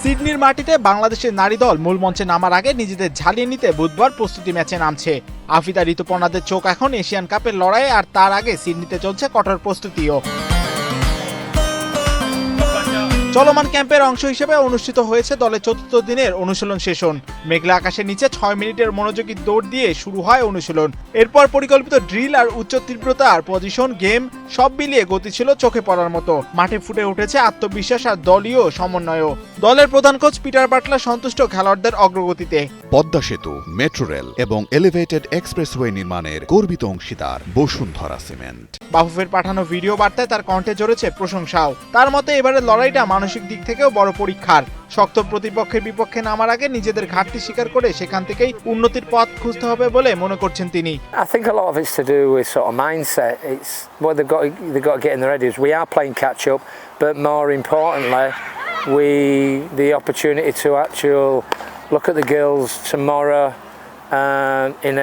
সিডনির মাটিতে বাংলাদেশের নারী দল মূল মঞ্চে নামার আগে নিজেদের ঝালিয়ে নিতে বুধবার প্রস্তুতি ম্যাচে নামছে। আফিদা ঋতুপর্ণাদের চোখ এখন এশিয়ান কাপের লড়াইয়ে, আর তার আগে সিডনিতে চলছে কঠোর প্রস্তুতিও। চলমান ক্যাম্পের অংশ হিসেবে অনুষ্ঠিত হয়েছে দলের চতুর্থ দিনের অনুশীলন সেশন। মেঘলা আকাশের নিচে 6 মিনিটের মনোযোগী দৌড় দিয়ে শুরু হয় অনুশীলন। এরপর পরিকল্পিত ড্রিল আর উচ্চ তীব্রতার পজিশন গেম সব মিলিয়ে গতি ছিল চোখে পড়ার মতো। মাঠে ফুটে উঠেছে আত্মবিশ্বাস আর দলীয় সমন্বয়ও। দলের প্রধান কোচ পিটার বাটলার সন্তুষ্ট খেলোয়াড়দের অগ্রগতিতে। পদ্মা সেতু, মেট্রো রেল এবং এলিভেটেড এক্সপ্রেসওয়ে নির্মাণের গর্বিত অংশীদার বসুন্ধরা সিমেন্ট। বাফুফের পাঠানো ভিডিও বার্তায় তার কণ্ঠে ঝরেছে প্রশংসাও। তার মতে এবারের লড়াইটা মানসিক দিক থেকেও বড় পরীক্ষার। শক্ত প্রতিপক্ষের বিপক্ষে নামার আগে নিজেদের ঘাটতি স্বীকার করে সেখান থেকেই উন্নতির পথ খুঁজতে হবে বলে মনে করছেন তিনি। I think a lot of it's to do with sort of mindset. It's what they've got to get in their head is we are playing catch up, but more importantly, the opportunity to actually look at the girls tomorrow in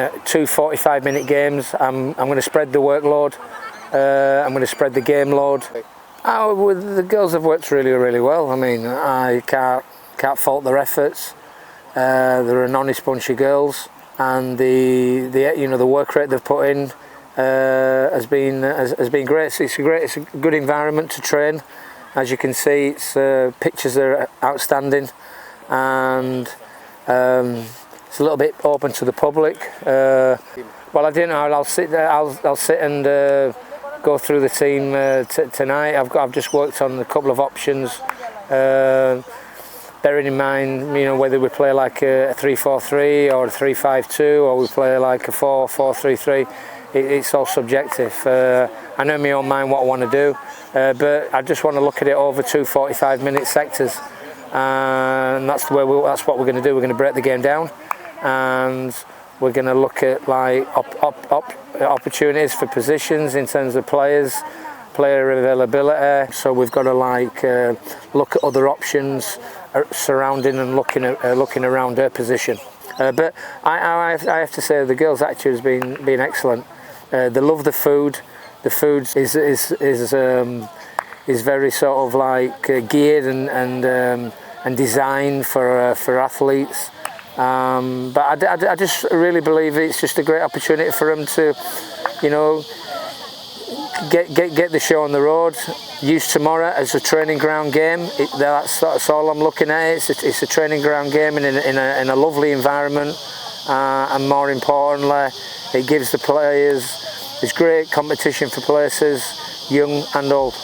a 2 45-minute games. I'm going to spread the workload. I'm going to spread the game load. The girls have worked really well. I mean, I can't fault their efforts. They're an honest bunch of girls, and the work rate they've put in has been great. It's a good environment to train. As you can see, it's pictures are outstanding, and it's a little bit open to the public. Well, I didn't know. I'll sit and go through the team tonight. I've just worked on a couple of options, bearing in mind, whether we play like a 3-4-3 or a 3-5-2 or we play like a 4-4-3-3. It's all subjective. I know in my own mind what I want to do, but I just want to look at it over 2 45-minute sectors, and that's what we're going to do. We're going to break the game down, and we're going to look at like opportunities for positions in terms of player availability. So we've got to look at other options surrounding and looking around her position. But I have to say the girls' attitude has been excellent. They love the food. The food is very sort of like geared and designed for athletes. But I just really believe it's just a great opportunity for them to, get the show on the road. Use tomorrow as a training ground game. That's all I'm looking at. It's a training ground game in a lovely environment, and more importantly, it gives the players. It's great competition for places, young and old.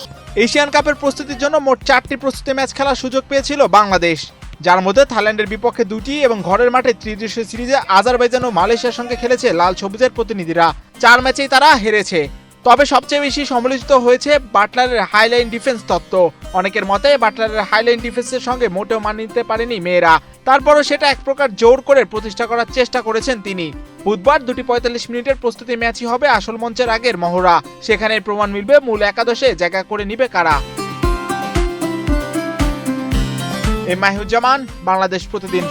Asian কাপের প্রস্তুতির জন্য মোট 4টি প্রস্তুতি match খেলার সুযোগ পেয়েছিল বাংলাদেশ, যার মধ্যে থাইল্যান্ডের বিপক্ষে 2টি এবং ঘরের মাঠে ত্রিদেশীয় সিরিজে আজারবাইজান ও মালয়েশিয়ার সঙ্গে খেলেছে লাল সবুজের প্রতিনিধিরা। 4 ম্যাচেই তারা হেরেছে। তবে সবচেয়ে বেশি সমালোচিত হয়েছে বাটলারের হাইলাইন ডিফেন্স তত্ত্ব। অনেকের মতে বাটলারের হাইলাইন ডিফেন্সের সঙ্গে মোটেও মানিয়ে নিতে পারেনি মেয়েরা। তারপরও সেটা এক প্রকার জোর করে প্রতিষ্ঠা করার চেষ্টা করেছেন তিনি। বুধবার 2টি 45 মিনিটের প্রস্তুতি ম্যাচই হবে আসল মঞ্চের আগের মহড়া। সেখানে প্রমাণ মিলবে মূল একাদশে জায়গা করে নিবে কারা। মাহিউজ্জামান, বাংলাদেশ প্রতিদিন।